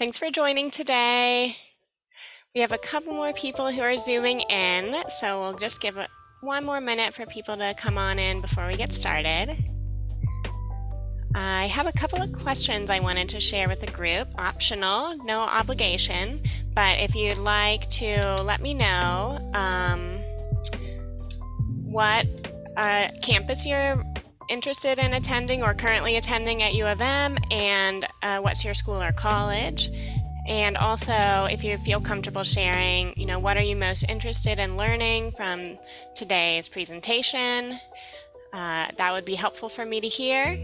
Thanks for joining today. We have a couple more people who are zooming in, so we'll just give it one more minute for people to come on in before we get started. I have a couple of questions I wanted to share with the group, optional, no obligation, but if you'd like to let me know what campus you're interested in attending or currently attending at U of M, and what's your school or college. And also, if you feel comfortable sharing, what are you most interested in learning from today's presentation? That would be helpful for me to hear.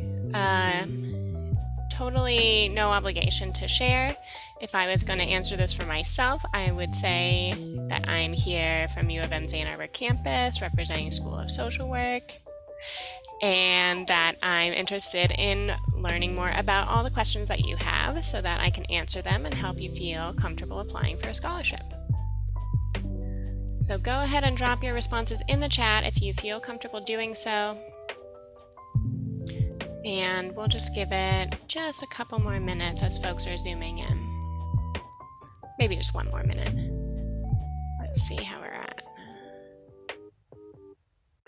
Totally no obligation to share. If I was going to answer this for myself, I would say that I'm here from U of M's Ann Arbor campus representing School of Social Work, and that I'm interested in learning more about all the questions that you have so that I can answer them and help you feel comfortable applying for a scholarship. So go ahead and drop your responses in the chat if you feel comfortable doing so. And we'll just give it just a couple more minutes as folks are zooming in. Maybe just one more minute. Let's see how we're at.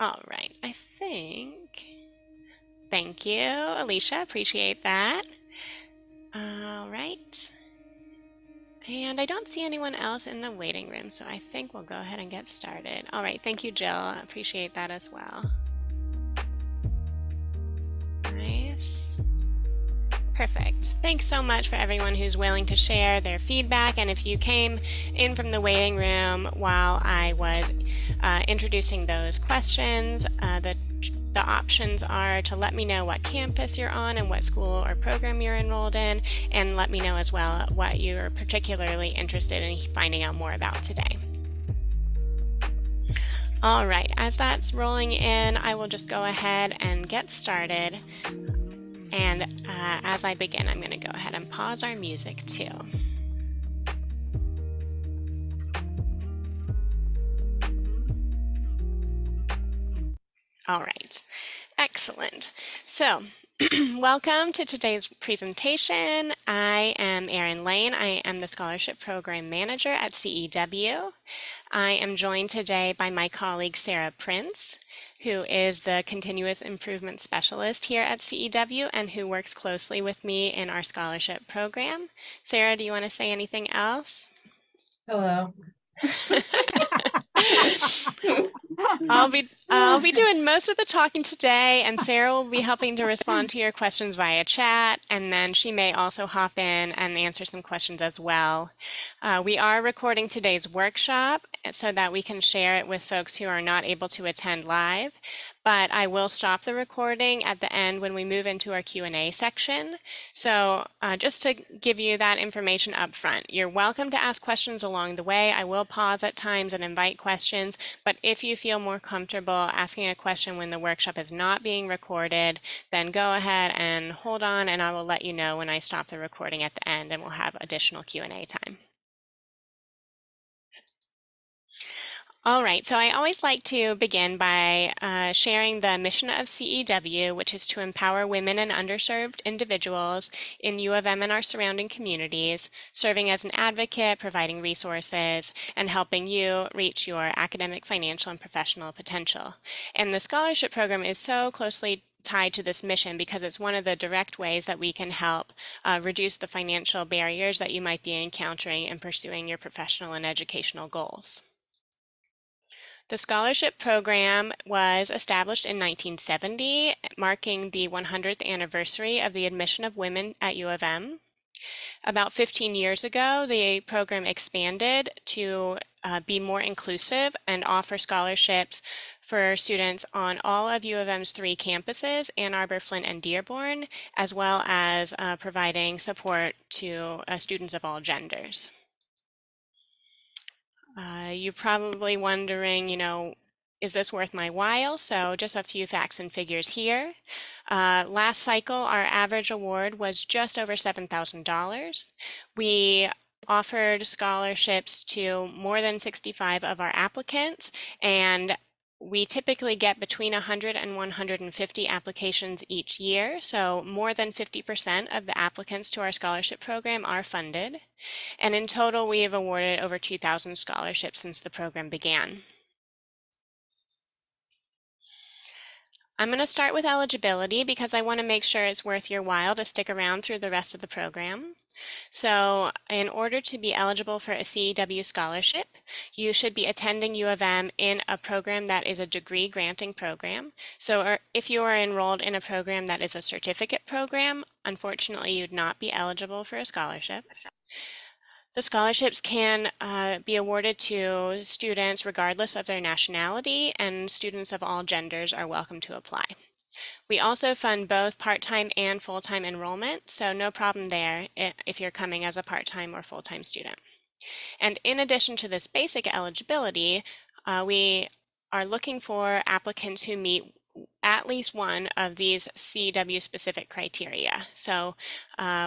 All right, I think. Thank you, Alicia. Appreciate that. All right. And I don't see anyone else in the waiting room, so I think we'll go ahead and get started. All right, thank you, Jill. I appreciate that as well. Nice. Perfect. Thanks so much for everyone who's willing to share their feedback. And if you came in from the waiting room while I was introducing those questions, the options are to let me know what campus you're on and what school or program you're enrolled in, and let me know as well what you're particularly interested in finding out more about today. All right, as that's rolling in, I will just go ahead and get started. And as I begin, I'm going to go ahead and pause our music too. All right, excellent. So welcome to today's presentation. I am Erin Lane. I am the Scholarship Program Manager at CEW. I am joined today by my colleague Sarah Prince, who is the Continuous Improvement Specialist here at CEW and who works closely with me in our scholarship program. Sarah, do you want to say anything else? Hello. I'll be doing most of the talking today, and Sarah will be helping to respond to your questions via chat, and then she may also hop in and answer some questions as well. We are recording today's workshop so that we can share it with folks who are not able to attend live, but I will stop the recording at the end when we move into our Q&A section. So just to give you that information up front, you're welcome to ask questions along the way. I will pause at times and invite questions, but if you feel more comfortable asking a question when the workshop is not being recorded, then go ahead and hold on, and I will let you know when I stop the recording at the end, and we'll have additional Q&A time. All right, so I always like to begin by sharing the mission of CEW, which is to empower women and underserved individuals in U of M and our surrounding communities, serving as an advocate, providing resources, and helping you reach your academic, financial, and professional potential. And the scholarship program is so closely tied to this mission because it's one of the direct ways that we can help reduce the financial barriers that you might be encountering in pursuing your professional and educational goals. The scholarship program was established in 1970, marking the 100th anniversary of the admission of women at U of M. About 15 years ago, the program expanded to be more inclusive and offer scholarships for students on all of U of M's 3 campuses, Ann Arbor, Flint, and Dearborn, as well as providing support to students of all genders. You're probably wondering, is this worth my while? So just a few facts and figures here. Last cycle, our average award was just over $7,000. We offered scholarships to more than 65 of our applicants, and We typically get between 100 and 150 applications each year, so more than 50% of the applicants to our scholarship program are funded. And in total, we have awarded over 2,000 scholarships since the program began. I'm going to start with eligibility because I want to make sure it's worth your while to stick around through the rest of the program. So in order to be eligible for a CEW scholarship, you should be attending U of M in a program that is a degree granting program. So if you are enrolled in a program that is a certificate program, unfortunately you'd not be eligible for a scholarship. The scholarships can be awarded to students regardless of their nationality, and students of all genders are welcome to apply. We also fund both part-time and full-time enrollment, so no problem there if you're coming as a part-time or full-time student. And in addition to this basic eligibility, we are looking for applicants who meet at least one of these CEW specific criteria. So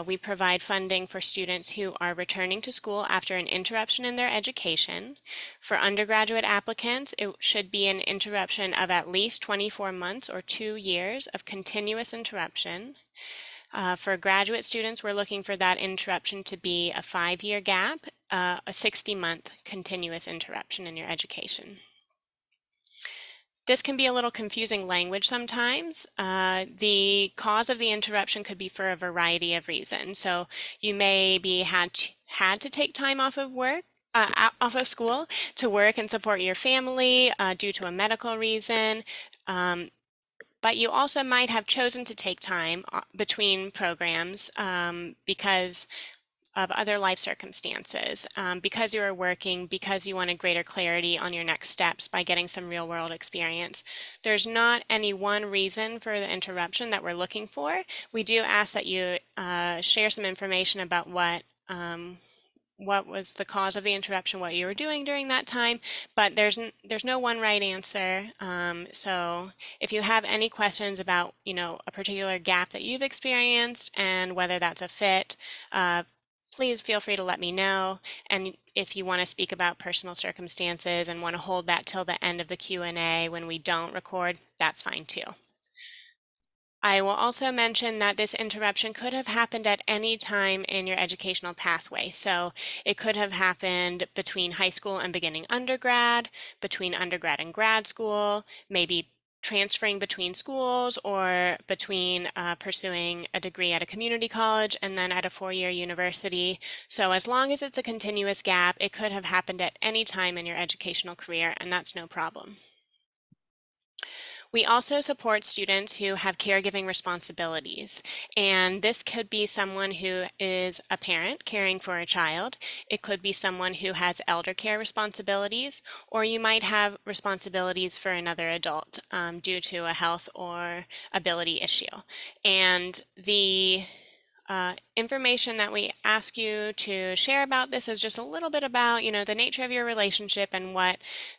we provide funding for students who are returning to school after an interruption in their education. For undergraduate applicants, it should be an interruption of at least 24 months or 2 years of continuous interruption. For graduate students, we're looking for that interruption to be a 5-year gap, a 60-month continuous interruption in your education. This can be a little confusing language sometimes. The cause of the interruption could be for a variety of reasons. So you may be had to take time off of work, off of school to work and support your family due to a medical reason. But you also might have chosen to take time between programs because of other life circumstances, because you are working, because you wanted greater clarity on your next steps by getting some real world experience. There's not any one reason for the interruption that we're looking for. We do ask that you share some information about what was the cause of the interruption, what you were doing during that time, but there's no one right answer. So if you have any questions about, a particular gap that you've experienced and whether that's a fit, please feel free to let me know. And if you want to speak about personal circumstances and want to hold that till the end of the Q&A when we don't record, that's fine too. I will also mention that this interruption could have happened at any time in your educational pathway. So it could have happened between high school and beginning undergrad, between undergrad and grad school, maybe transferring between schools, or between pursuing a degree at a community college and then at a 4-year university. So as long as it's a continuous gap, it could have happened at any time in your educational career, and that's no problem. We also support students who have caregiving responsibilities, and this could be someone who is a parent caring for a child. It could be someone who has elder care responsibilities, or you might have responsibilities for another adult due to a health or ability issue. And the information that we ask you to share about this is just a little bit about, the nature of your relationship and what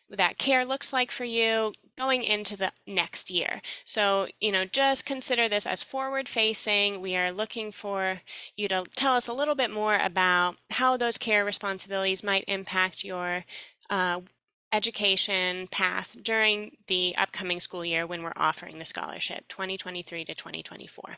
that care looks like for you going into the next year. So, just consider this as forward facing. We are looking for you to tell us a little bit more about how those care responsibilities might impact your education path during the upcoming school year when we're offering the scholarship, 2023 to 2024.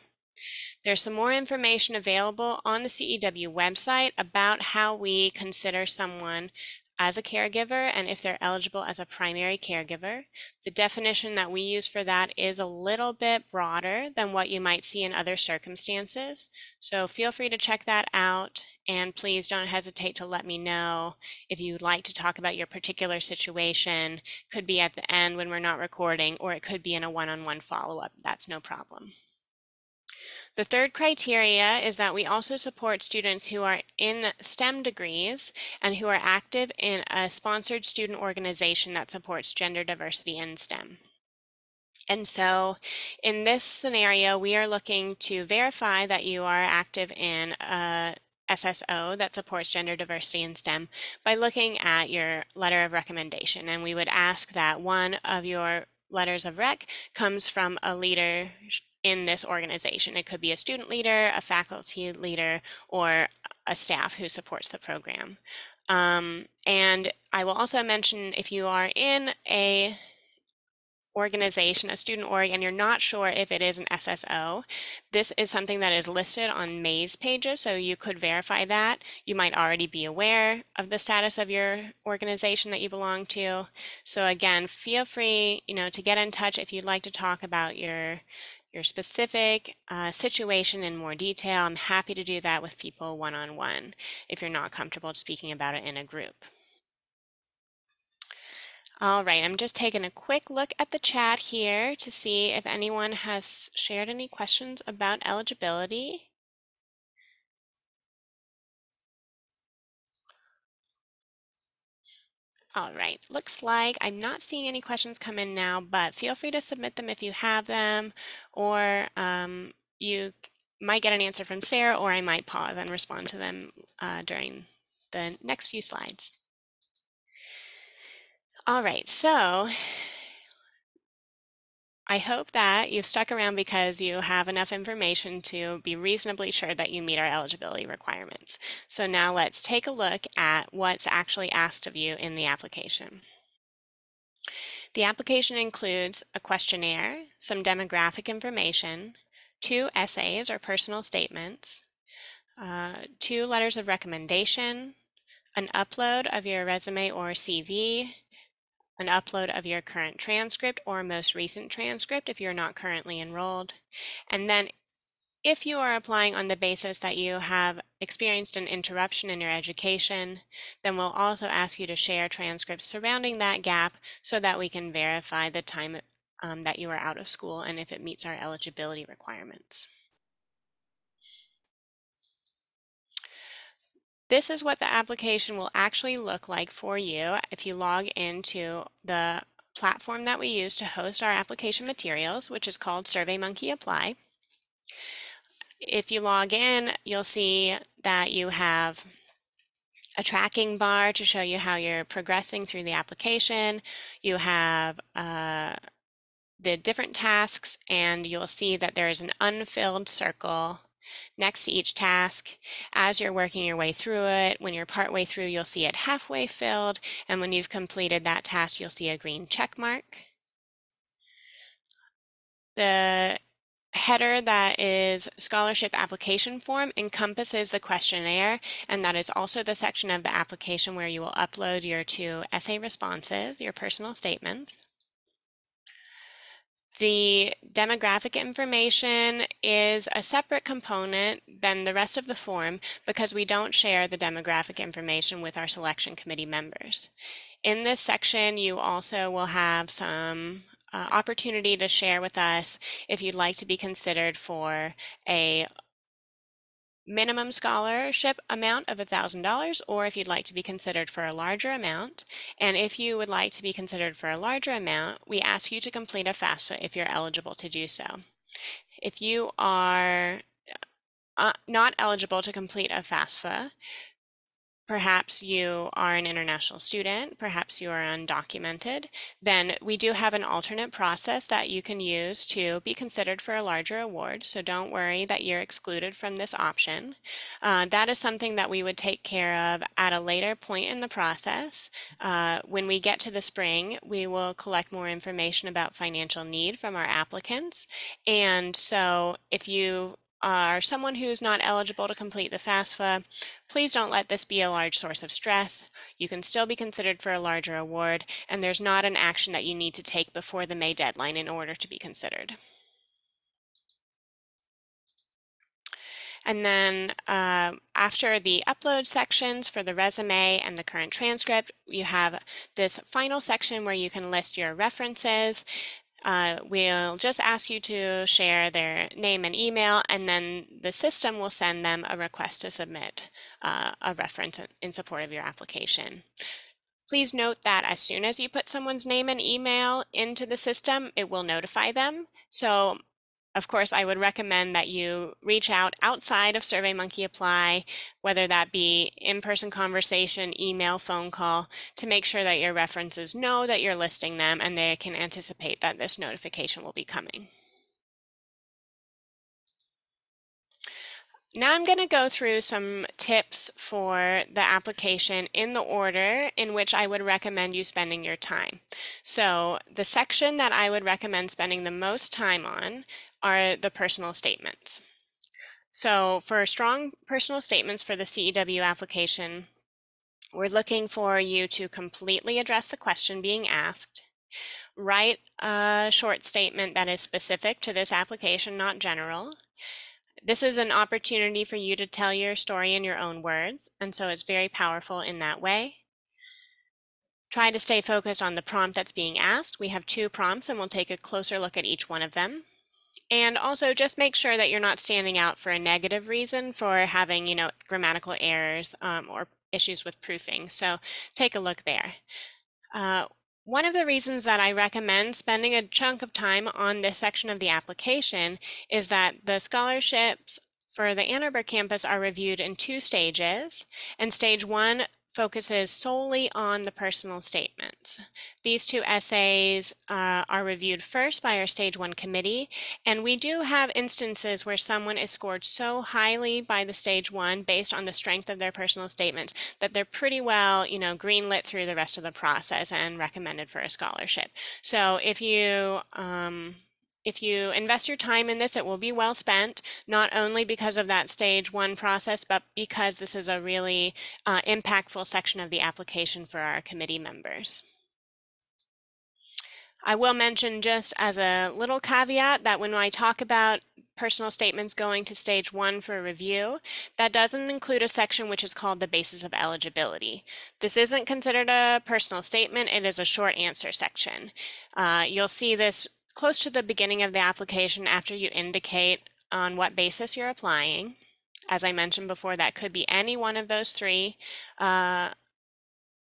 There's some more information available on the CEW website about how we consider someone as a caregiver and if they're eligible as a primary caregiver. The definition that we use for that is a little bit broader than what you might see in other circumstances. So feel free to check that out, and please don't hesitate to let me know if you'd like to talk about your particular situation. Could be at the end when we're not recording, or it could be in a one-on-one follow-up. That's no problem. The third criteria is that we also support students who are in STEM degrees and who are active in a sponsored student organization that supports gender diversity in STEM. And so in this scenario, we are looking to verify that you are active in a SSO that supports gender diversity in STEM by looking at your letter of recommendation. And we would ask that one of your letters of rec comes from a leader in this organization. It could be a student leader, a faculty leader, or a staff who supports the program. And I will also mention, if you are in a organization, a student org, and you're not sure if it is an SSO, this is something that is listed on May's pages, so you could verify that. You might already be aware of the status of your organization that you belong to. So again, feel free, to get in touch if you'd like to talk about your specific situation in more detail. I'm happy to do that with people one-on-one if you're not comfortable speaking about it in a group. All right, I'm just taking a quick look at the chat here to see if anyone has shared any questions about eligibility. All right, looks like I'm not seeing any questions come in now, but feel free to submit them if you have them, or you might get an answer from Sarah, or I might pause and respond to them during the next few slides. All right, so I hope that you've stuck around because you have enough information to be reasonably sure that you meet our eligibility requirements. So now let's take a look at what's actually asked of you in the application. The application includes a questionnaire, some demographic information, 2 essays or personal statements, 2 letters of recommendation, an upload of your resume or CV, an upload of your current transcript or most recent transcript if you're not currently enrolled. And then if you are applying on the basis that you have experienced an interruption in your education, then we'll also ask you to share transcripts surrounding that gap so that we can verify the time that you are out of school and if it meets our eligibility requirements. This is what the application will actually look like for you if you log into the platform that we use to host our application materials, which is called SurveyMonkey Apply. If you log in, you'll see that you have a tracking bar to show you how you're progressing through the application. You have the different tasks, and you'll see that there is an unfilled circle next to each task. As you're working your way through it, when you're partway through, you'll see it halfway filled, and when you've completed that task, you'll see a green check mark. The header that is scholarship application form encompasses the questionnaire, and that is also the section of the application where you will upload your 2 essay responses, your personal statements. The demographic information is a separate component than the rest of the form because we don't share the demographic information with our selection committee members. In this section, you also will have some opportunity to share with us if you'd like to be considered for a minimum scholarship amount of $1,000, or if you'd like to be considered for a larger amount. And if you would like to be considered for a larger amount, we ask you to complete a FAFSA if you're eligible to do so. If you are not eligible to complete a FAFSA, perhaps you are an international student, perhaps you are undocumented, then we do have an alternate process that you can use to be considered for a larger award. So don't worry that you're excluded from this option. That is something that we would take care of at a later point in the process. When we get to the spring, we will collect more information about financial need from our applicants. And so if you are someone who's not eligible to complete the FAFSA, please don't let this be a large source of stress. You can still be considered for a larger award, and there's not an action that you need to take before the May deadline in order to be considered. And then after the upload sections for the resume and the current transcript, you have this final section where you can list your references. We'll just ask you to share their name and email, and then the system will send them a request to submit a reference in support of your application. Please note that as soon as you put someone's name and email into the system, it will notify them. So, of course, I would recommend that you reach out outside of SurveyMonkey Apply, whether that be in-person conversation, email, phone call, to make sure that your references know that you're listing them and they can anticipate that this notification will be coming. Now I'm going to go through some tips for the application in the order in which I would recommend you spending your time. So the section that I would recommend spending the most time on are the personal statements. So for strong personal statements for the CEW application, we're looking for you to completely address the question being asked, write a short statement that is specific to this application, not general. This is an opportunity for you to tell your story in your own words, and so it's very powerful in that way. Try to stay focused on the prompt that's being asked. We have 2 prompts, and we'll take a closer look at each one of them. And also just make sure that you're not standing out for a negative reason for having, grammatical errors or issues with proofing. So take a look there. One of the reasons that I recommend spending a chunk of time on this section of the application is that the scholarships for the Ann Arbor campus are reviewed in 2 stages, and stage 1 focuses solely on the personal statements. These 2 essays are reviewed first by our stage 1 committee, and we do have instances where someone is scored so highly by the stage 1 based on the strength of their personal statements that they're pretty well, greenlit through the rest of the process and recommended for a scholarship. So if you invest your time in this, it will be well spent, not only because of that stage 1 process, but because this is a really impactful section of the application for our committee members. I will mention just as a little caveat that when I talk about personal statements going to stage 1 for review, that doesn't include a section which is called the basis of eligibility. This isn't considered a personal statement, it is a short answer section. You'll see this close to the beginning of the application after you indicate on what basis you're applying. As I mentioned before, that could be any one of those 3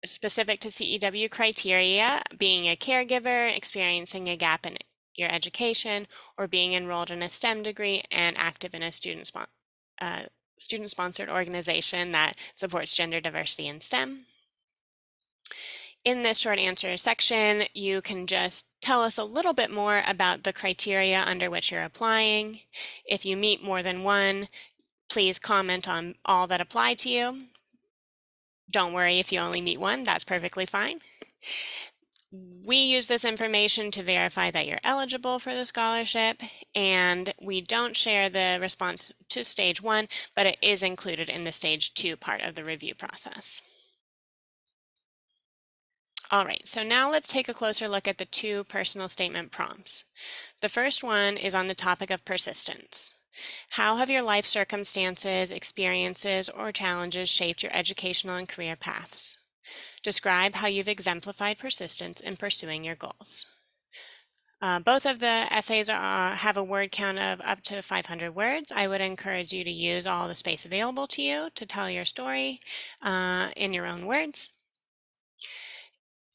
specific to CEW criteria: being a caregiver, experiencing a gap in your education, or being enrolled in a STEM degree and active in a student-sponsored organization that supports gender diversity in STEM. In this short answer section, you can just tell us a little bit more about the criteria under which you're applying. If you meet more than one, please comment on all that apply to you. Don't worry if you only meet one, that's perfectly fine. We use this information to verify that you're eligible for the scholarship, and we don't share the response to stage 1, but it is included in the stage 2 part of the review process. All right, so now let's take a closer look at the 2 personal statement prompts. The first one is on the topic of persistence. How have your life circumstances, experiences, or challenges shaped your educational and career paths? Describe how you've exemplified persistence in pursuing your goals. Both of the essays have a word count of up to 500 words. I would encourage you to use all the space available to you to tell your story in your own words.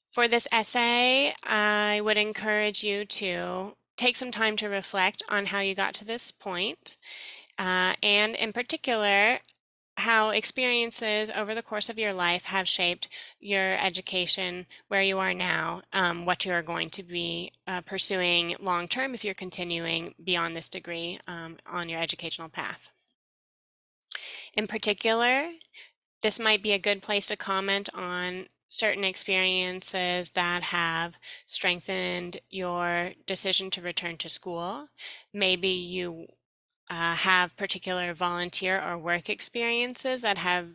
For this essay, I would encourage you to take some time to reflect on how you got to this point, and in particular, how experiences over the course of your life have shaped your education, where you are now, what you are going to be pursuing long term if you're continuing beyond this degree on your educational path. In particular, this might be a good place to comment on certain experiences that have strengthened your decision to return to school. Maybe you have particular volunteer or work experiences that have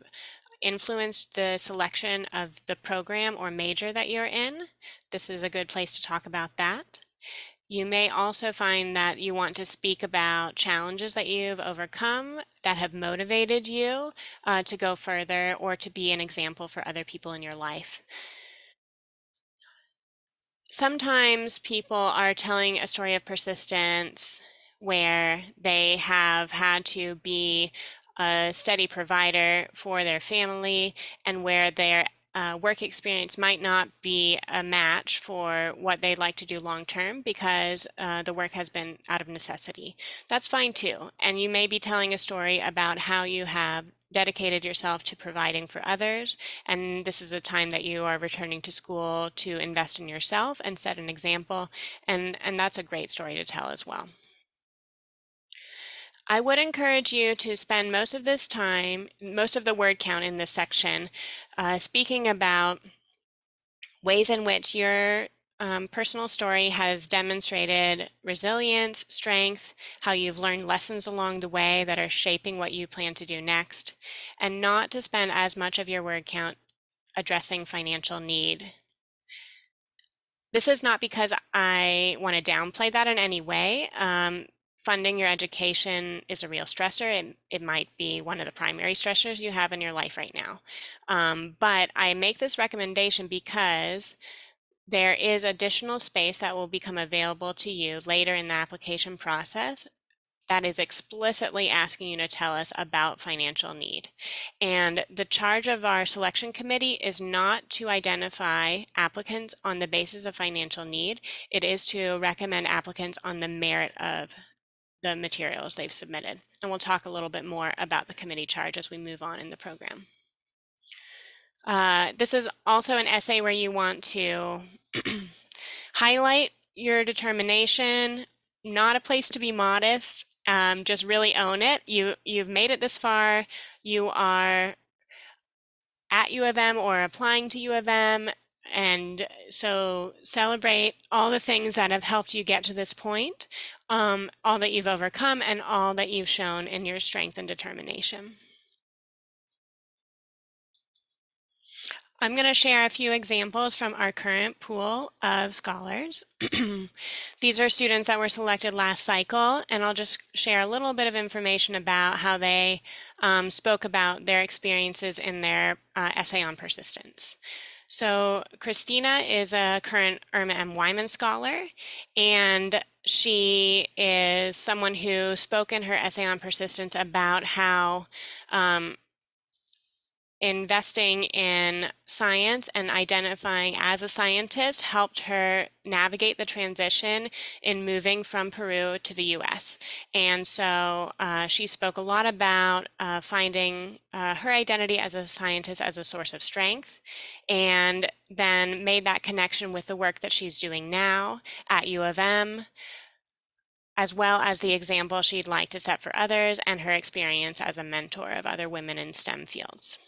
influenced the selection of the program or major that you're in. This is a good place to talk about that. You may also find that you want to speak about challenges that you've overcome that have motivated you to go further or to be an example for other people in your life. Sometimes people are telling a story of persistence where they have had to be a steady provider for their family and where their work experience might not be a match for what they'd like to do long term because the work has been out of necessity. That's fine too. And you may be telling a story about how you have dedicated yourself to providing for others, and this is the time that you are returning to school to invest in yourself and set an example, and that's a great story to tell as well. I would encourage you to spend most of this time, most of the word count in this section, speaking about ways in which your personal story has demonstrated resilience, strength, how you've learned lessons along the way that are shaping what you plan to do next, and not to spend as much of your word count addressing financial need. This is not because I want to downplay that in any way. Funding your education is a real stressor. It might be one of the primary stressors you have in your life right now. But I make this recommendation because there is additional space that will become available to you later in the application process that is explicitly asking you to tell us about financial need. And the charge of our selection committee is not to identify applicants on the basis of financial need. It is to recommend applicants on the merit of the materials they've submitted. And we'll talk a little bit more about the committee charge as we move on in the program. This is also an essay where you want to highlight your determination, not a place to be modest. Just really own it. You've made it this far. You are at U of M or applying to U of M, and so celebrate all the things that have helped you get to this point, all that you've overcome, and all that you've shown in your strength and determination. I'm going to share a few examples from our current pool of scholars. These are students that were selected last cycle, and I'll just share a little bit of information about how they spoke about their experiences in their essay on persistence. So Christina is a current Irma M. Wyman scholar, and she is someone who spoke in her essay on persistence about how investing in science and identifying as a scientist helped her navigate the transition in moving from Peru to the US. And so she spoke a lot about finding her identity as a scientist as a source of strength, and then made that connection with the work that she's doing now at U of M, as well as the example she'd like to set for others and her experience as a mentor of other women in STEM fields.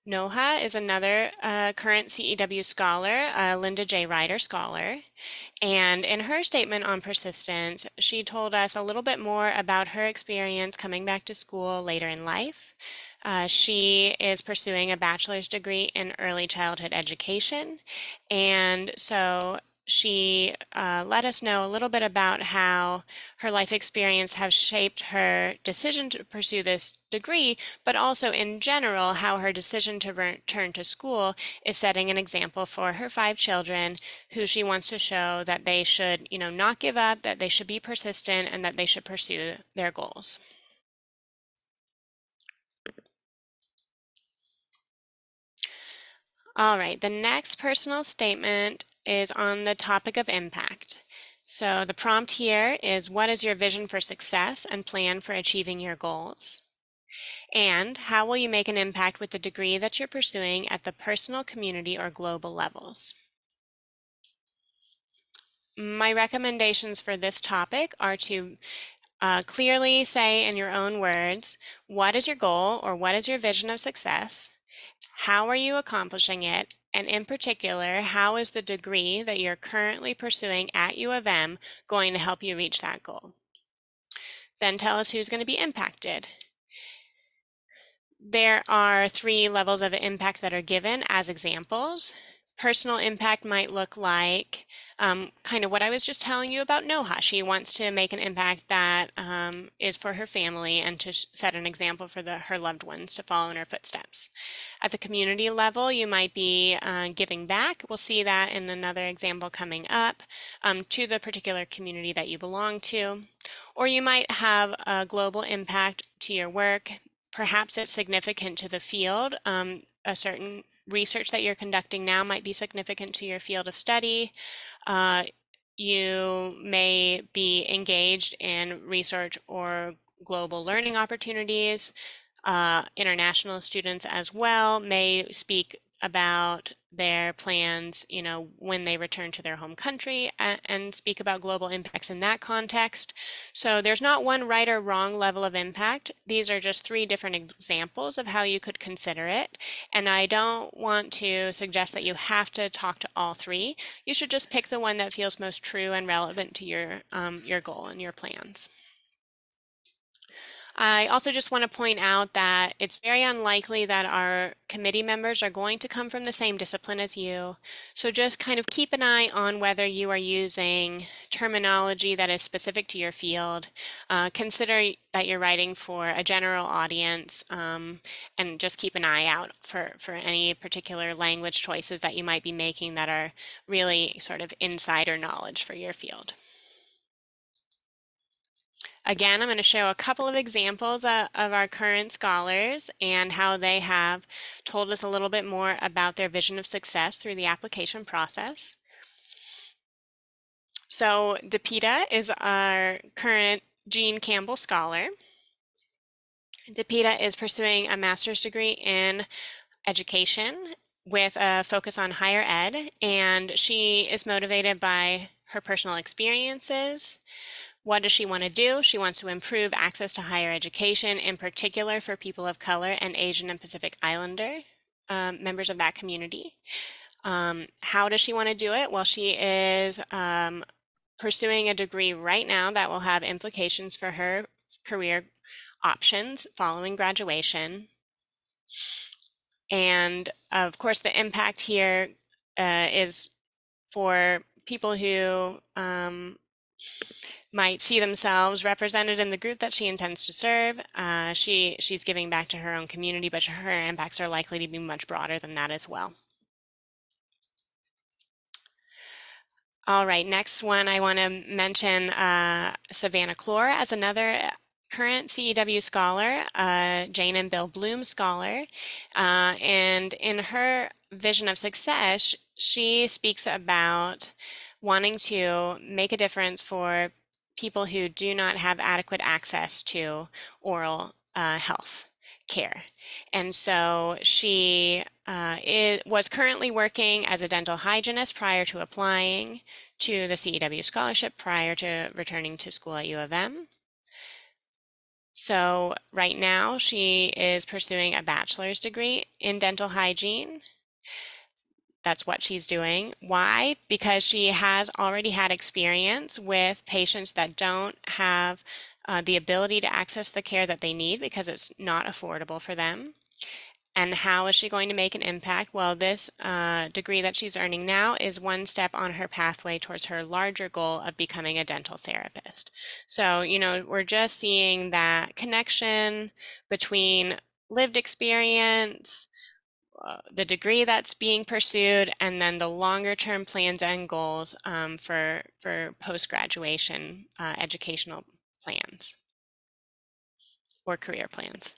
Noha is another current CEW scholar, Linda J. Ryder scholar, and in her statement on persistence, she told us a little bit more about her experience coming back to school later in life. She is pursuing a bachelor's degree in early childhood education, and so she let us know a little bit about how her life experience has shaped her decision to pursue this degree, but also in general, how her decision to return to school is setting an example for her 5 children, who she wants to show that they should, not give up, that they should be persistent, and that they should pursue their goals. All right, the next personal statement is on the topic of impact. So the prompt here is, what is your vision for success and plan for achieving your goals? And how will you make an impact with the degree that you're pursuing at the personal, community, or global levels? My recommendations for this topic are to clearly say in your own words, what is your goal or what is your vision of success? How are you accomplishing it? And in particular, how is the degree that you're currently pursuing at U of M going to help you reach that goal? Then tell us who's going to be impacted. There are 3 levels of impact that are given as examples. Personal impact might look like kind of what I was just telling you about Noha. She wants to make an impact that is for her family and to set an example for her loved ones to follow in her footsteps. At the community level, you might be giving back. We'll see that in another example coming up, to the particular community that you belong to. Or you might have a global impact to your work. Perhaps it's significant to the field. A certain research that you're conducting now might be significant to your field of study. You may be engaged in research or global learning opportunities. International students as well may speak about their plans, when they return to their home country, and speak about global impacts in that context. So there's not one right or wrong level of impact. These are just 3 different examples of how you could consider it. And I don't want to suggest that you have to talk to all 3. You should just pick the one that feels most true and relevant to your goal and your plans. I also just want to point out that it's very unlikely that our committee members are going to come from the same discipline as you. So just kind of keep an eye on whether you are using terminology that is specific to your field. Consider that you're writing for a general audience, and just keep an eye out for any particular language choices that you might be making that are really sort of insider knowledge for your field. Again, I'm going to show a couple of examples of our current scholars and how they have told us a little bit more about their vision of success through the application process. So Depita is our current Jean Campbell Scholar. Depita is pursuing a master's degree in education with a focus on higher ed, and she is motivated by her personal experiences. What does she want to do? She wants to improve access to higher education, in particular for people of color and Asian and Pacific Islander members of that community. How does she want to do it? Well, she is pursuing a degree right now that will have implications for her career options following graduation. And of course, the impact here is for people who might see themselves represented in the group that she intends to serve. She's giving back to her own community, but her impacts are likely to be much broader than that as well. All right, next one I want to mention Savannah Clore as another current CEW scholar, Jane and Bill Bloom scholar. And in her vision of success, she speaks about wanting to make a difference for people who do not have adequate access to oral health care. And so she was currently working as a dental hygienist prior to applying to the CEW scholarship prior to returning to school at U of M. So right now she is pursuing a bachelor's degree in dental hygiene. That's what she's doing. Why? Because she has already had experience with patients that don't have the ability to access the care that they need because it's not affordable for them. And how is she going to make an impact? Well, this degree that she's earning now is one step on her pathway towards her larger goal of becoming a dental therapist. So, we're just seeing that connection between lived experience, the degree that's being pursued, and then the longer term plans and goals for post-graduation educational plans or career plans.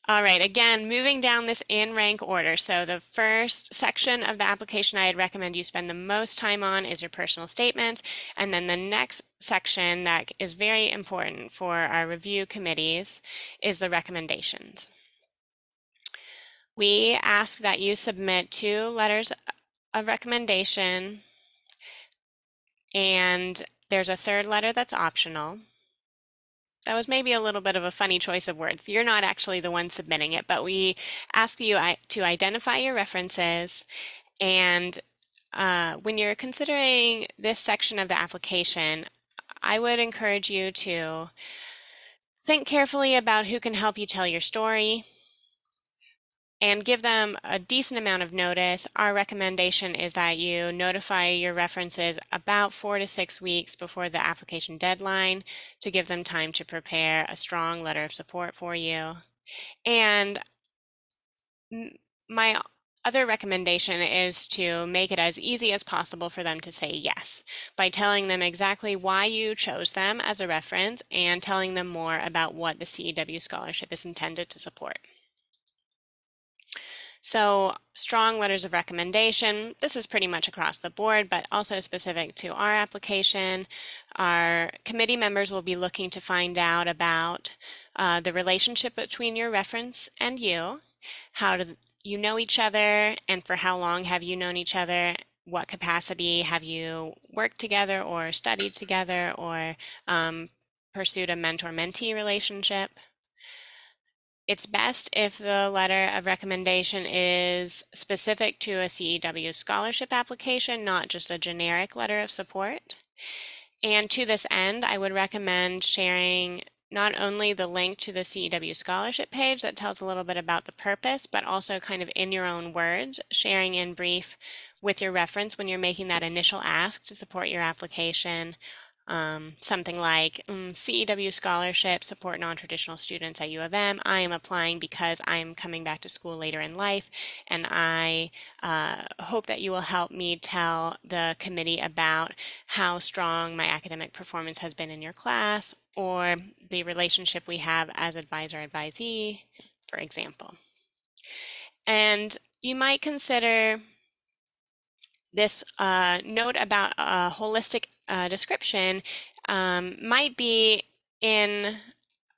All right, again, moving down this in rank order. So the first section of the application I'd recommend you spend the most time on is your personal statements. And then the next section that is very important for our review committees is the recommendations. We ask that you submit 2 letters of recommendation, and there's a 3rd letter that's optional. That was maybe a little bit of a funny choice of words. You're not actually the one submitting it, but we ask you to identify your references. And when you're considering this section of the application, I would encourage you to think carefully about who can help you tell your story and give them a decent amount of notice. Our recommendation is that you notify your references about 4 to 6 weeks before the application deadline to give them time to prepare a strong letter of support for you. And my other recommendation is to make it as easy as possible for them to say yes by telling them exactly why you chose them as a reference and telling them more about what the CEW scholarship is intended to support. So strong letters of recommendation, this is pretty much across the board, but also specific to our application. Our committee members will be looking to find out about the relationship between your reference and you. How do you know each other, and for how long have you known each other? What capacity have you worked together or studied together or pursued a mentor-mentee relationship? It's best if the letter of recommendation is specific to a CEW scholarship application, not just a generic letter of support. And to this end, I would recommend sharing not only the link to the CEW scholarship page that tells a little bit about the purpose, but also kind of in your own words, sharing in brief with your reference when you're making that initial ask to support your application. Something like CEW scholarship, support non-traditional students at U of M. I am applying because I'm coming back to school later in life, and I hope that you will help me tell the committee about how strong my academic performance has been in your class, or the relationship we have as advisor-advisee, for example. And you might consider this note about a holistic description might be in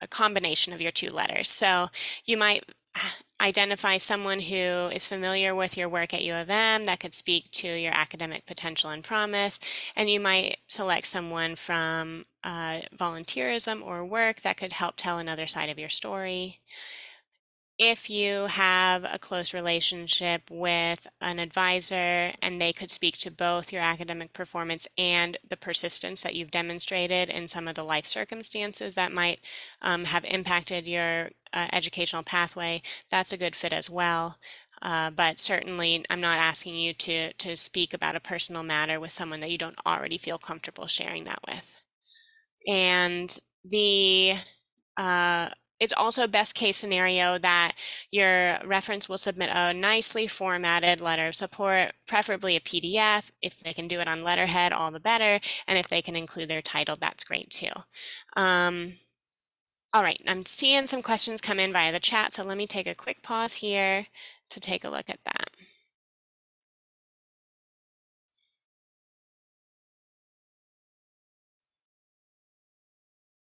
a combination of your two letters. So you might identify someone who is familiar with your work at U of M that could speak to your academic potential and promise, and you might select someone from volunteerism or work that could help tell another side of your story. If you have a close relationship with an advisor and they could speak to both your academic performance and the persistence that you've demonstrated in some of the life circumstances that might have impacted your educational pathway, that's a good fit as well. But certainly, I'm not asking you to speak about a personal matter with someone that you don't already feel comfortable sharing that with. And uh, it's also best case scenario that your reference will submit a nicely formatted letter of support, preferably a PDF. If they can do it on letterhead, all the better. And if they can include their title, that's great too. All right, I'm seeing some questions come in via the chat, so let me take a quick pause here to take a look at that.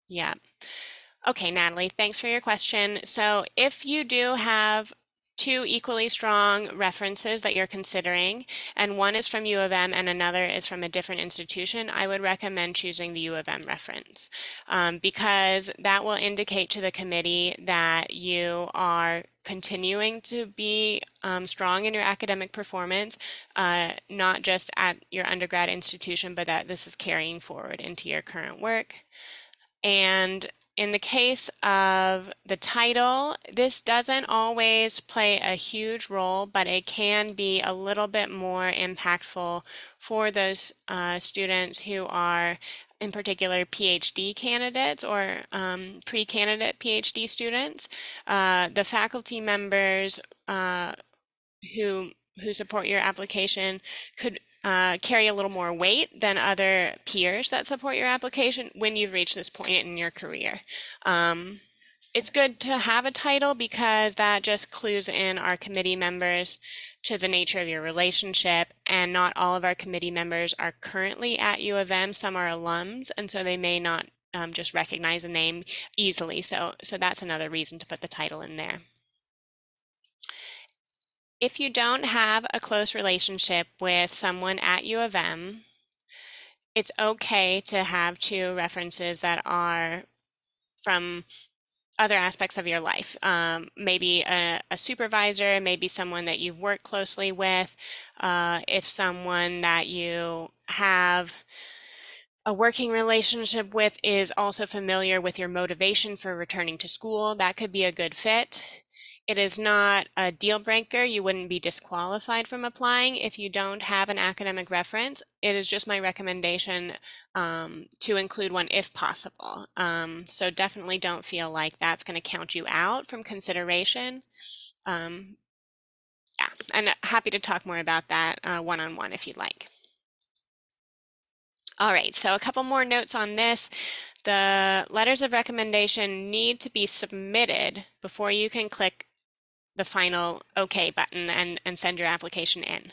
Yeah. Okay, Natalie, thanks for your question. So if you do have two equally strong references that you're considering, and one is from U of M and another is from a different institution, I would recommend choosing the U of M reference because that will indicate to the committee that you are continuing to be strong in your academic performance, not just at your undergrad institution, but that this is carrying forward into your current work. And in the case of the title, this doesn't always play a huge role, but it can be a little bit more impactful for those students who are, in particular, PhD candidates or pre-candidate PhD students. The faculty members who support your application could carry a little more weight than other peers that support your application when you've reached this point in your career. It's good to have a title because that just clues in our committee members to the nature of your relationship, and not all of our committee members are currently at U of M. Some are alums, and so they may not just recognize a name easily. So that's another reason to put the title in there. If you don't have a close relationship with someone at U of M, it's okay to have two references that are from other aspects of your life. Maybe a supervisor, maybe someone that you've worked closely with. If someone that you have a working relationship with is also familiar with your motivation for returning to school, that could be a good fit. It is not a deal breaker. You wouldn't be disqualified from applying if you don't have an academic reference. It is just my recommendation to include one if possible. So definitely don't feel like that's going to count you out from consideration. Yeah, and happy to talk more about that one-on-one if you'd like. All right, so a couple more notes on this. The letters of recommendation need to be submitted before you can click the final OK button and send your application in.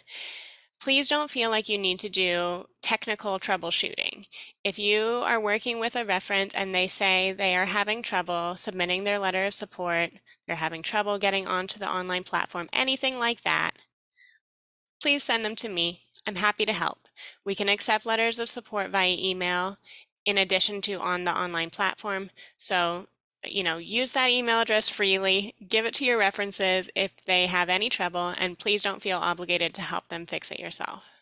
Please don't feel like you need to do technical troubleshooting. If you are working with a reference and they say they are having trouble submitting their letter of support, they're having trouble getting onto the online platform, anything like that, please send them to me. I'm happy to help. We can accept letters of support via email in addition to on the online platform. So, use that email address freely, give it to your references if they have any trouble, and please don't feel obligated to help them fix it yourself.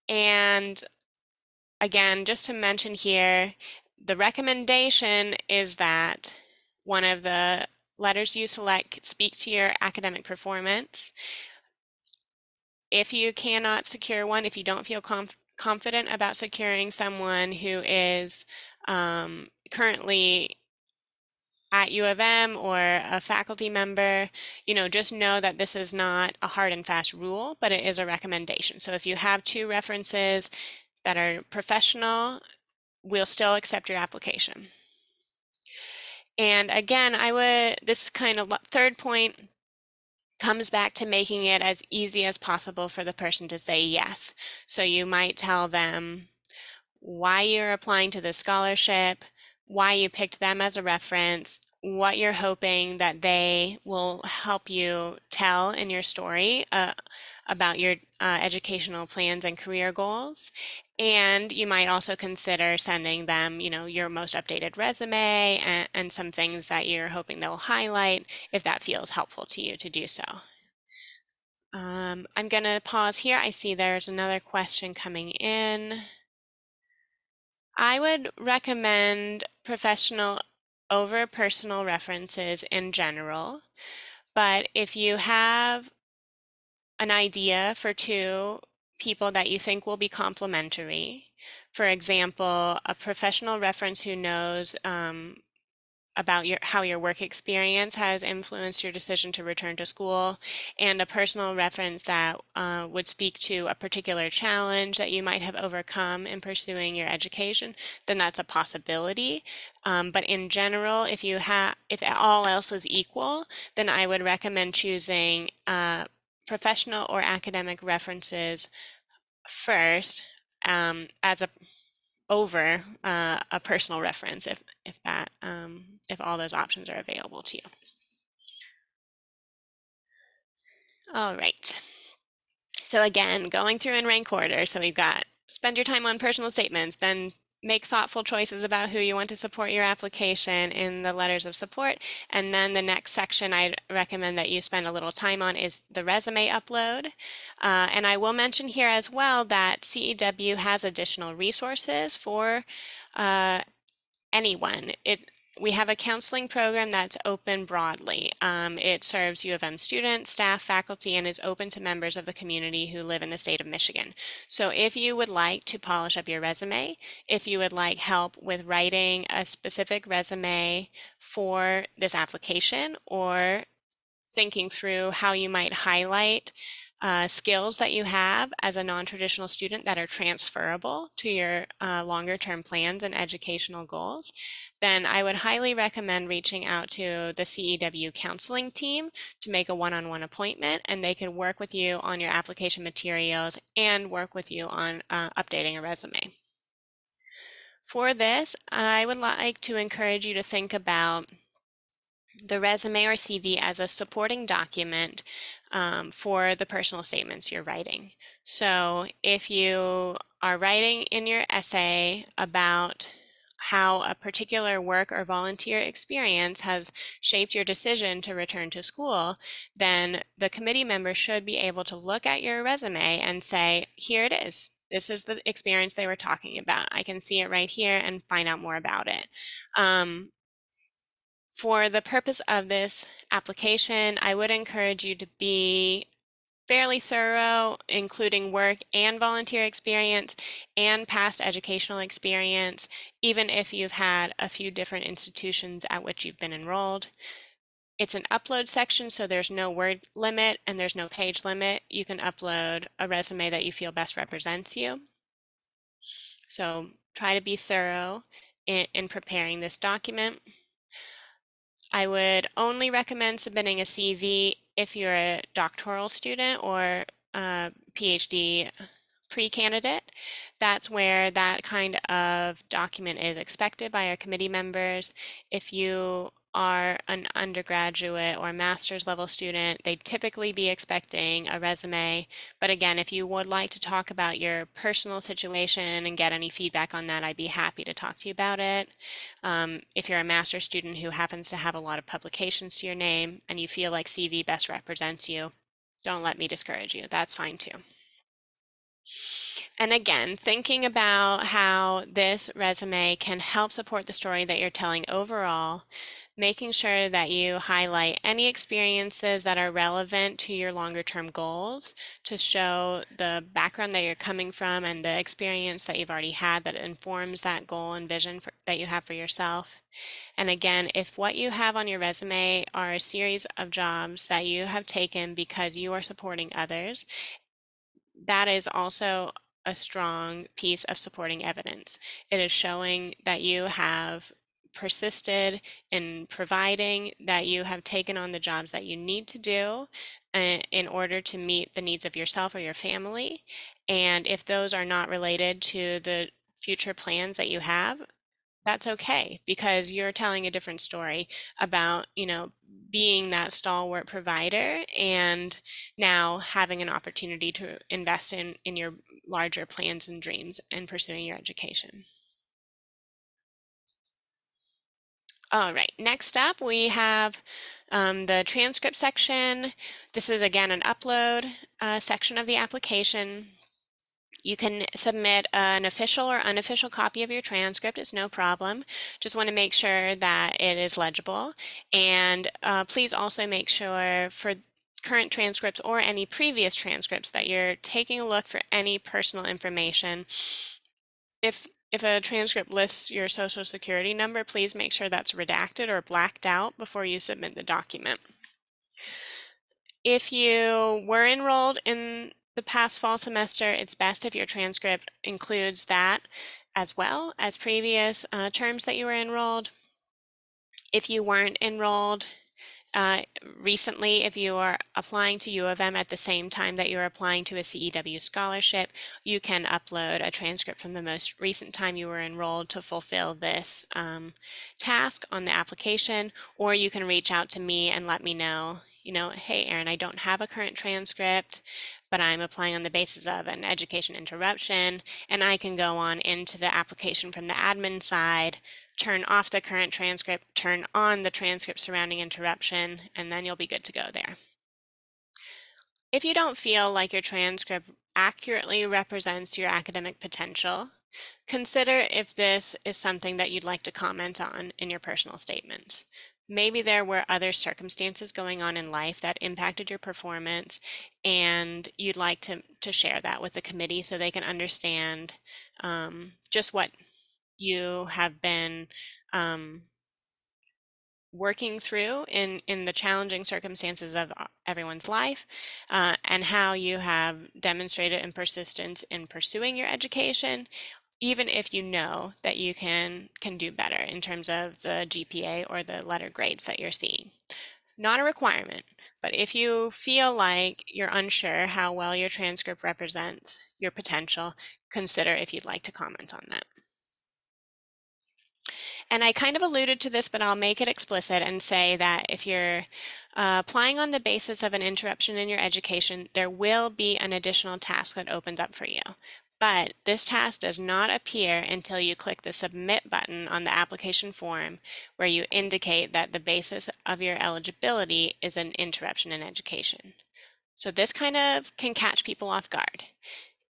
And again, just to mention here, the recommendation is that one of the letters you select speak to your academic performance. If you cannot secure one, if you don't feel confident about securing someone who is currently at U of M or a faculty member, just know that this is not a hard and fast rule, but it is a recommendation. So if you have two references that are professional, we'll still accept your application. And again, this kind of third point comes back to making it as easy as possible for the person to say yes. So you might tell them why you're applying to the scholarship, why you picked them as a reference, what you're hoping that they will help you tell in your story about your educational plans and career goals. And you might also consider sending them, your most updated resume and some things that you're hoping they'll highlight if that feels helpful to you to do so. I'm going to pause here. I see there's another question coming in. I would recommend professional over personal references in general, but if you have an idea for two people that you think will be complementary, for example, a professional reference who knows about how your work experience has influenced your decision to return to school, and a personal reference that would speak to a particular challenge that you might have overcome in pursuing your education, then that's a possibility. But in general, if all else is equal, then I would recommend choosing professional or academic references first as over a personal reference if all those options are available to you. All right. So again, going through in rank order. So we've got spend your time on personal statements, then make thoughtful choices about who you want to support your application in the letters of support. And then the next section I'd recommend that you spend a little time on is the resume upload. And I will mention here as well that CEW has additional resources for anyone. We have a counseling program that's open broadly. It serves U of M students, staff, faculty, and is open to members of the community who live in the state of Michigan. So if you would like to polish up your resume, if you would like help with writing a specific resume for this application, or thinking through how you might highlight skills that you have as a non-traditional student that are transferable to your longer-term plans and educational goals, then I would highly recommend reaching out to the CEW counseling team to make a one-on-one appointment, and they could work with you on your application materials and work with you on updating a resume. For this, I would like to encourage you to think about the resume or CV as a supporting document for the personal statements you're writing. So if you are writing in your essay about how a particular work or volunteer experience has shaped your decision to return to school, then the committee member should be able to look at your resume and say, here it is. This is the experience they were talking about. I can see it right here and find out more about it. For the purpose of this application, I would encourage you to be fairly thorough, including work and volunteer experience and past educational experience, even if you've had a few different institutions at which you've been enrolled. It's an upload section, so there's no word limit and there's no page limit. You can upload a resume that you feel best represents you. So try to be thorough in preparing this document. I would only recommend submitting a CV if you're a doctoral student or PhD pre-candidate, that's where that kind of document is expected by our committee members. If you are an undergraduate or master's level student, they'd typically be expecting a resume. But again, if you would like to talk about your personal situation and get any feedback on that, I'd be happy to talk to you about it. If you're a master's student who happens to have a lot of publications to your name and you feel like CV best represents you, don't let me discourage you. That's fine too. And again, thinking about how this resume can help support the story that you're telling overall, making sure that you highlight any experiences that are relevant to your longer term goals to show the background that you're coming from and the experience that you've already had that informs that goal and vision that you have for yourself. And again, if what you have on your resume are a series of jobs that you have taken because you are supporting others, that is also a strong piece of supporting evidence. It is showing that you have persisted in providing, that you have taken on the jobs that you need to do in order to meet the needs of yourself or your family. And if those are not related to the future plans that you have, that's okay because you're telling a different story about, being that stalwart provider and now having an opportunity to invest in your larger plans and dreams and pursuing your education. All right, next up we have the transcript section. This is again an upload section of the application. You can submit an official or unofficial copy of your transcript, it's no problem. Just want to make sure that it is legible. And please also make sure for current transcripts or any previous transcripts that you're taking a look for any personal information. If a transcript lists your social security number, please make sure that's redacted or blacked out before you submit the document. If you were enrolled in the past fall semester, it's best if your transcript includes that as well as previous terms that you were enrolled. If you weren't enrolled recently, if you are applying to U of M at the same time that you're applying to a CEW scholarship, you can upload a transcript from the most recent time you were enrolled to fulfill this task on the application, or you can reach out to me and let me know, hey, Erin, I don't have a current transcript, but I'm applying on the basis of an education interruption, and I can go on into the application from the admin side, turn off the current transcript, turn on the transcript surrounding interruption, and then you'll be good to go there. If you don't feel like your transcript accurately represents your academic potential, consider if this is something that you'd like to comment on in your personal statements. Maybe there were other circumstances going on in life that impacted your performance, and you'd like to share that with the committee so they can understand just what you have been working through in the challenging circumstances of everyone's life, and how you have demonstrated in persistence in pursuing your education, even if you know that you can do better in terms of the GPA or the letter grades that you're seeing. Not a requirement, but if you feel like you're unsure how well your transcript represents your potential, consider if you'd like to comment on that. And I kind of alluded to this, but I'll make it explicit and say that if you're applying on the basis of an interruption in your education, there will be an additional task that opens up for you. But this task does not appear until you click the submit button on the application form, where you indicate that the basis of your eligibility is an interruption in education. So this kind of can catch people off guard.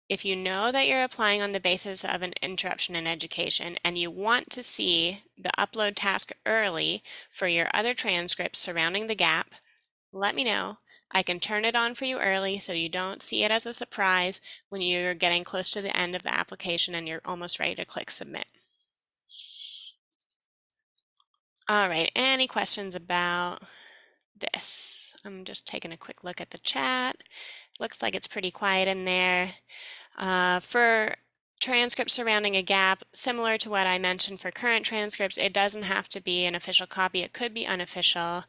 If you know that you're applying on the basis of an interruption in education and you want to see the upload task early for your other transcripts surrounding the gap, let me know. I can turn it on for you early so you don't see it as a surprise when you're getting close to the end of the application and you're almost ready to click submit. All right, any questions about this? I'm just taking a quick look at the chat. Looks like it's pretty quiet in there. For transcripts surrounding a gap, similar to what I mentioned for current transcripts, it doesn't have to be an official copy. It could be unofficial.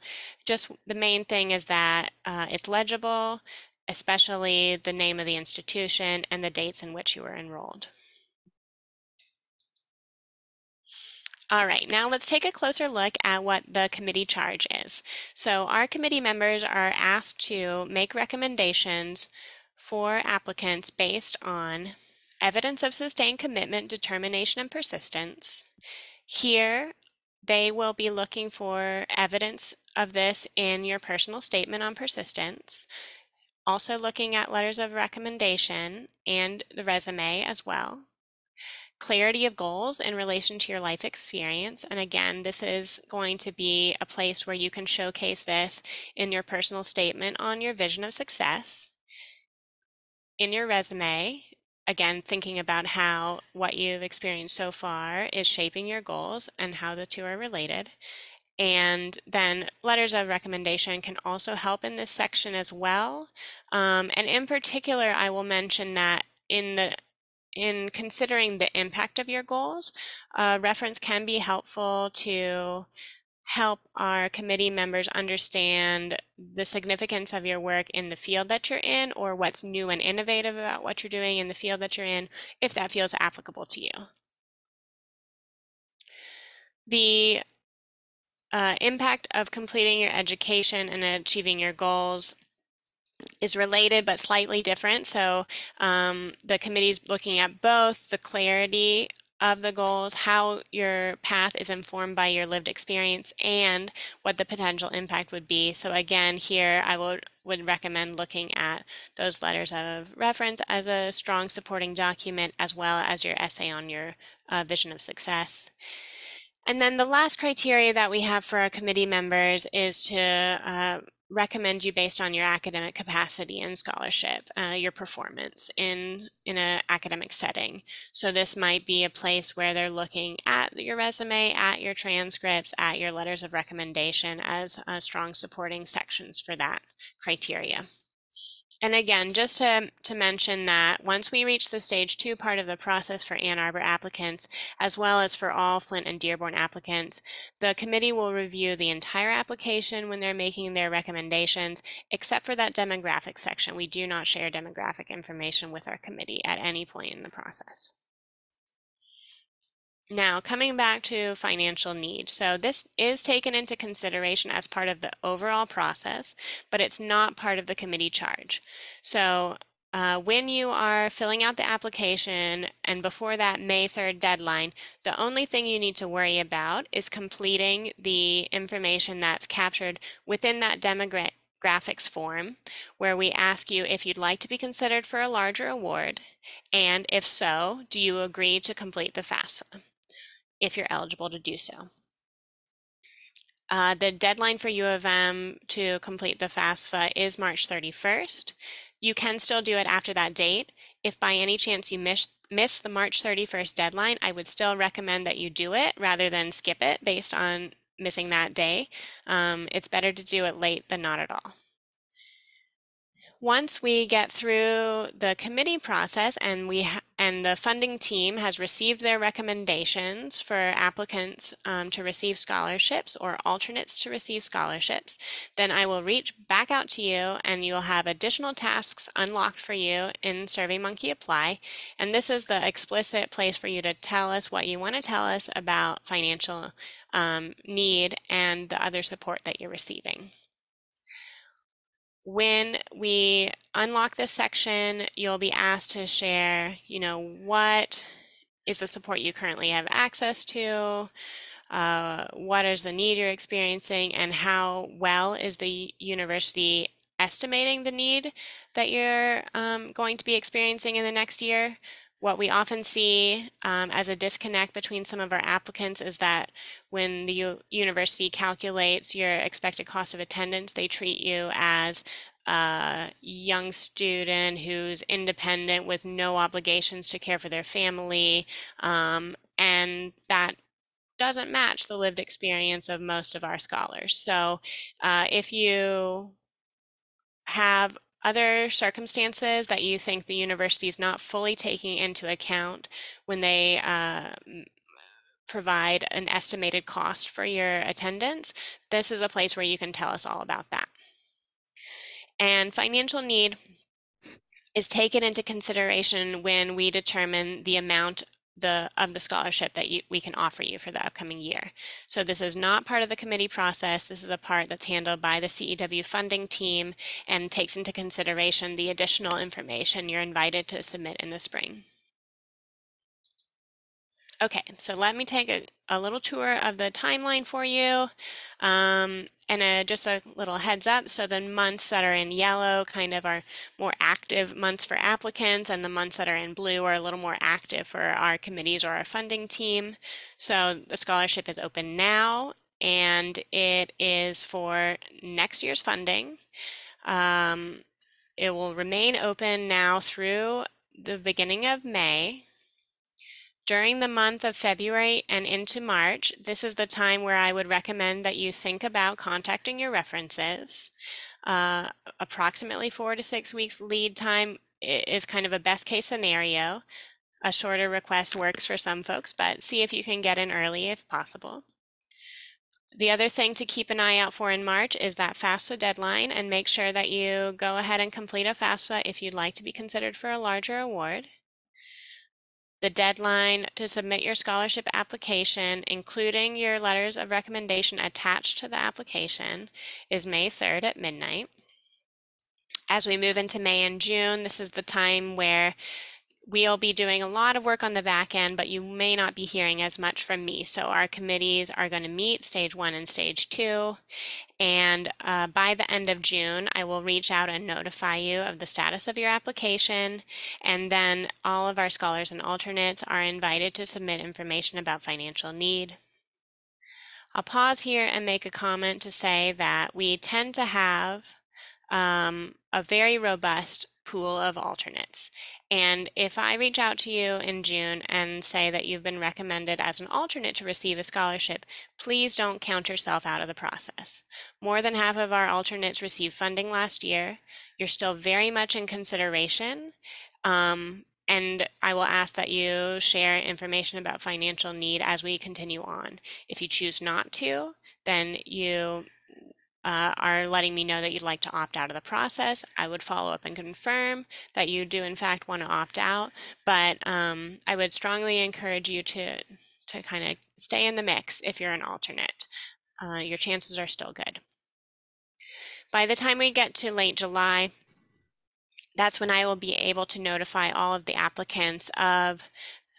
Just the main thing is that it's legible especially the name of the institution and the dates in which you were enrolled. All right, now let's take a closer look at what the committee charge is. So our committee members are asked to make recommendations for applicants based on evidence of sustained commitment, determination, and persistence. Here, they will be looking for evidence of this in your personal statement on persistence, also looking at letters of recommendation and the resume as well. Clarity of goals in relation to your life experience. And again, this is going to be a place where you can showcase this in your personal statement on your vision of success. In your resume, again, thinking about how what you've experienced so far is shaping your goals and how the two are related. And then letters of recommendation can also help in this section as well. And in particular, I will mention that in considering the impact of your goals, reference can be helpful to help our committee members understand the significance of your work in the field that you're in, or what's new and innovative about what you're doing in the field that you're in, if that feels applicable to you. The impact of completing your education and achieving your goals is related but slightly different. So the committee is looking at both the clarity of the goals, how your path is informed by your lived experience, and what the potential impact would be. So again, here I would recommend looking at those letters of reference as a strong supporting document, as well as your essay on your vision of success. And then the last criteria that we have for our committee members is to recommend you based on your academic capacity and scholarship, your performance in an academic setting. So this might be a place where they're looking at your resume, at your transcripts, at your letters of recommendation as strong supporting sections for that criteria. And again, just to mention that once we reach the stage 2 part of the process for Ann Arbor applicants, as well as for all Flint and Dearborn applicants, the committee will review the entire application when they're making their recommendations, except for that demographic section. We do not share demographic information with our committee at any point in the process. Now, coming back to financial need. So this is taken into consideration as part of the overall process, but it's not part of the committee charge. So when you are filling out the application and before that May 3rd deadline, the only thing you need to worry about is completing the information that's captured within that demographics form, where we ask you if you'd like to be considered for a larger award, and if so, do you agree to complete the FAFSA if you're eligible to do so. The deadline for U of M to complete the FAFSA is March 31st. You can still do it after that date. If by any chance you miss the March 31st deadline, I would still recommend that you do it rather than skip it based on missing that day. It's better to do it late than not at all. Once we get through the committee process and the funding team has received their recommendations for applicants to receive scholarships or alternates to receive scholarships, then I will reach back out to you and you'll have additional tasks unlocked for you in SurveyMonkey Apply. And this is the explicit place for you to tell us what you want to tell us about financial need and the other support that you're receiving. When we unlock this section, you'll be asked to share, what is the support you currently have access to, what is the need you're experiencing, and how well is the university estimating the need that you're going to be experiencing in the next year. What we often see as a disconnect between some of our applicants is that when the university calculates your expected cost of attendance, they treat you as a young student who's independent with no obligations to care for their family, and that doesn't match the lived experience of most of our scholars. So if you have other circumstances that you think the university is not fully taking into account when they provide an estimated cost for your attendance, this is a place where you can tell us all about that. And financial need is taken into consideration when we determine the amount of the scholarship that we can offer you for the upcoming year. So this is not part of the committee process. This is a part that's handled by the CEW funding team and takes into consideration the additional information you're invited to submit in the spring. Okay, so let me take a little tour of the timeline for you. And just a little heads up, so the months that are in yellow kind of are more active months for applicants, and the months that are in blue are a little more active for our committees or our funding team. So the scholarship is open now, and it is for next year's funding. It will remain open now through the beginning of May. During the month of February and into March, this is the time where I would recommend that you think about contacting your references. Approximately 4 to 6 weeks lead time is kind of a best case scenario. A shorter request works for some folks, but see if you can get in early if possible. The other thing to keep an eye out for in March is that FAFSA deadline, and make sure that you go ahead and complete a FAFSA if you'd like to be considered for a larger award. The deadline to submit your scholarship application, including your letters of recommendation attached to the application, is May 3rd at midnight. As we move into May and June, this is the time where we'll be doing a lot of work on the back end, but you may not be hearing as much from me. So our committees are going to meet stage 1 and stage 2. And by the end of June, I will reach out and notify you of the status of your application. And then all of our scholars and alternates are invited to submit information about financial need. I'll pause here and make a comment to say that we tend to have a very robust pool of alternates. And if I reach out to you in June and say that you've been recommended as an alternate to receive a scholarship, please don't count yourself out of the process. More than half of our alternates received funding last year. You're still very much in consideration. And I will ask that you share information about financial need as we continue on. If you choose not to, then you are letting me know that you'd like to opt out of the process. I would follow up and confirm that you do in fact want to opt out, but I would strongly encourage you to kind of stay in the mix if you're an alternate. Your chances are still good. By the time we get to late July, that's when I will be able to notify all of the applicants of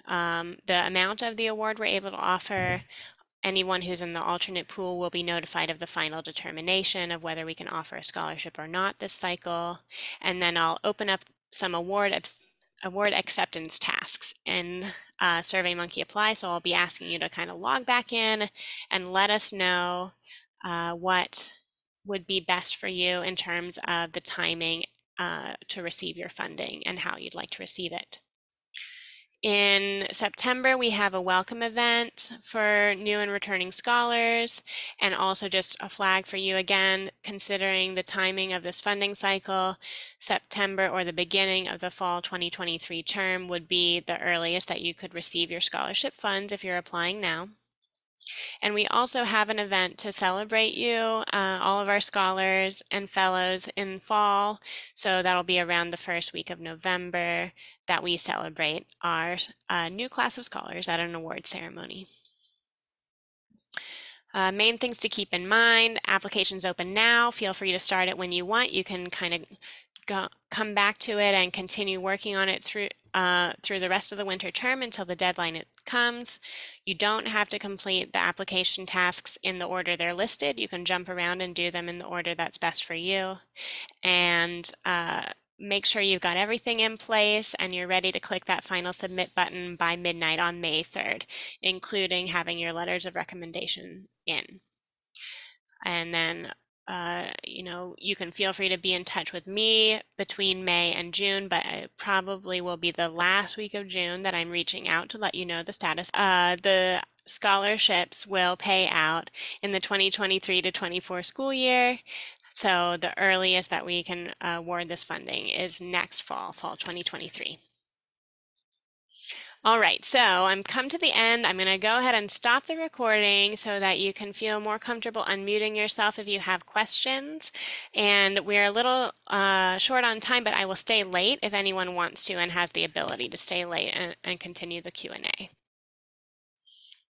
the amount of the award we're able to offer. Anyone who's in the alternate pool will be notified of the final determination of whether we can offer a scholarship or not this cycle. And then I'll open up some award acceptance tasks in SurveyMonkey Apply. So I'll be asking you to kind of log back in and let us know what would be best for you in terms of the timing to receive your funding and how you'd like to receive it. In September, we have a welcome event for new and returning scholars, and also just a flag for you again, considering the timing of this funding cycle, September or the beginning of the fall 2023 term would be the earliest that you could receive your scholarship funds if you're applying now. And we also have an event to celebrate you, all of our scholars and fellows in fall. So that'll be around the first week of November that we celebrate our new class of scholars at an award ceremony. Main things to keep in mind: applications open now. Feel free to start it when you want. You can kind of come back to it and continue working on it through the rest of the winter term until the deadline comes. You don't have to complete the application tasks in the order they're listed. You can jump around and do them in the order that's best for you. And make sure you've got everything in place and you're ready to click that final submit button by midnight on May 3rd, including having your letters of recommendation in. And then you can feel free to be in touch with me between May and June, but it probably will be the last week of June that I'm reaching out to let you know the status. The scholarships will pay out in the 2023 to 24 school year. So the earliest that we can award this funding is next fall 2023. All right, so I'm come to the end. I'm going to go ahead and stop the recording so that you can feel more comfortable unmuting yourself if you have questions. And we're a little short on time, but I will stay late if anyone wants to and has the ability to stay late and continue the Q&A.